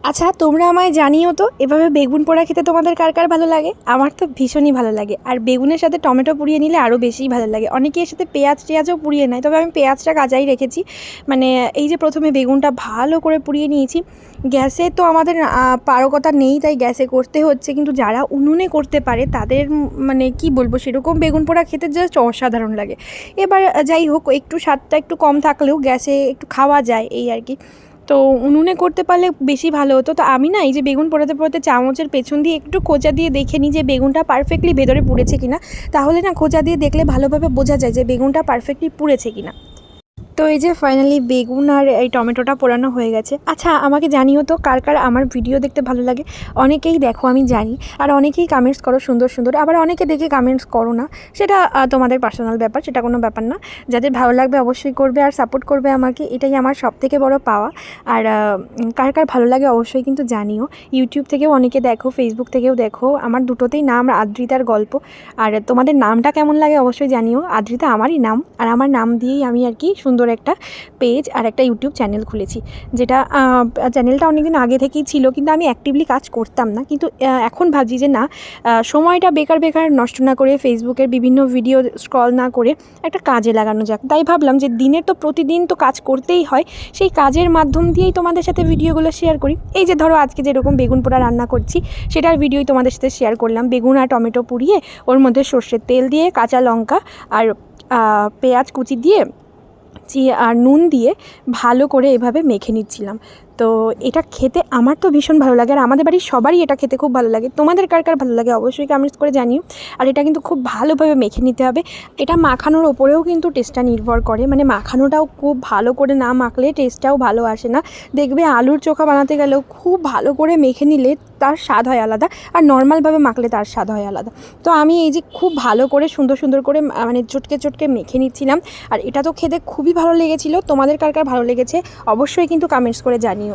আচ্ছা, তোমরা আমায় জানিও তো এভাবে বেগুন পোড়া খেতে তোমাদের কার কার ভালো লাগে? আমার তো ভীষণই ভালো লাগে। আর বেগুনের সাথে টমেটো পুড়িয়ে নিলে আরও বেশিই ভালো লাগে। অনেকে এর সাথে পেঁয়াজও পুড়িয়ে নেয়, তবে আমি পেঁয়াজটা কাঁচাই রেখেছি। মানে এই যে প্রথমে বেগুনটা ভালো করে পুড়িয়ে নিয়েছি। গ্যাসে তো আমাদের পারকতা নেই, তাই গ্যাসে করতে হচ্ছে, কিন্তু যারা উনুনে করতে পারে তাদের মানে কি বলবো, সেরকম বেগুন পোড়া খেতে জাস্ট অসাধারণ লাগে। এবার যাই হোক, একটু স্বাদটা একটু কম থাকলেও গ্যাসে একটু খাওয়া যায়, এই আর কি। তো উনুনে করতে পারলে বেশি ভালো হতো। তো আমি না এই যে বেগুন পোড়াতে পোড়াতে চামচের পেছন দিয়ে একটু খোঁচা দিয়ে দেখে নিই যে বেগুনটা পারফেক্টলি ভেতরে পুড়েছে কিনা। তাহলে না খোঁচা দিয়ে দেখলে ভালোভাবে বোঝা যায় যে বেগুনটা পারফেক্টলি পুড়েছে কিনা। তো এই যে ফাইনালি বেগুন আর এই টমেটোটা পোড়ানো হয়ে গেছে। আচ্ছা, আমাকে জানিও তো কার কার আমার ভিডিও দেখতে ভালো লাগে। অনেকেই দেখো আমি জানি, আর অনেকেই কমেন্টস করো সুন্দর সুন্দর, আবার অনেকে দেখে কমেন্টস করো না। সেটা তোমাদের পার্সোনাল ব্যাপার, সেটা কোনো ব্যাপার না। যাদের ভালো লাগবে অবশ্যই করবে আর সাপোর্ট করবে আমাকে, এটাই আমার সবথেকে বড় পাওয়া। আর কার কার ভালো লাগে অবশ্যই কিন্তু জানিও। ইউটিউব থেকেও অনেকে দেখো, ফেসবুক থেকেও দেখো। আমার দুটোতেই নাম আদ্রিতার গল্প। আর তোমাদের নামটা কেমন লাগে অবশ্যই জানিও। আদ্রিতা আমারই নাম, আর আমার নাম দিয়েই আমি আর কি সুন্দর একটা পেজ আর একটা ইউটিউব চ্যানেল খুলেছি। যেটা চ্যানেলটা অনেকদিন আগে থেকেই ছিল, কিন্তু আমি অ্যাক্টিভলি কাজ করতাম না। কিন্তু এখন ভাবছি যে না, সময়টা বেকার নষ্ট না করে, ফেসবুকের বিভিন্ন ভিডিও স্ক্রল না করে একটা কাজে লাগানো যাক। তাই ভাবলাম যে দিনের তো প্রতিদিন তো কাজ করতেই হয়, সেই কাজের মাধ্যম দিয়েই তোমাদের সাথে ভিডিওগুলো শেয়ার করি। এই যে ধরো আজকে যেরকম বেগুন পোড়া রান্না করছি, সেটার ভিডিওই তোমাদের সাথে শেয়ার করলাম। বেগুন আর টমেটো পুড়িয়ে ওর মধ্যে সর্ষের তেল দিয়ে, কাঁচা লঙ্কা আর পেঁয়াজ কুচি দিয়ে আর নুন দিয়ে ভালো করে এভাবে মেখে নিচ্ছিলাম। তো এটা খেতে আমার তো ভীষণ ভালো লাগে, আর আমাদের বাড়ির সবারই এটা খেতে খুব ভালো লাগে। তোমাদের কার কার ভালো লাগে অবশ্যই কমেন্টস করে জানিও। আর এটা কিন্তু খুব ভালোভাবে মেখে নিতে হবে। এটা মাখানোর ওপরেও কিন্তু টেস্টটা নির্ভর করে, মানে মাখানোটাও খুব ভালো করে না মাখলে টেস্টটাও ভালো আসে না। দেখবে আলুর চোখা বানাতে গেলেও খুব ভালো করে মেখে নিলে তার স্বাদ হয় আলাদা, আর নর্মালভাবে মাখলে তার স্বাদ হয় আলাদা। তো আমি এই যে খুব ভালো করে সুন্দর সুন্দর করে মানে চটকে মেখে নিচ্ছিলাম। আর এটা তো খেতে খুবই ভালো লেগেছিলো। তোমাদের কার কার ভালো লেগেছে অবশ্যই কিন্তু কমেন্টস করে জানিও।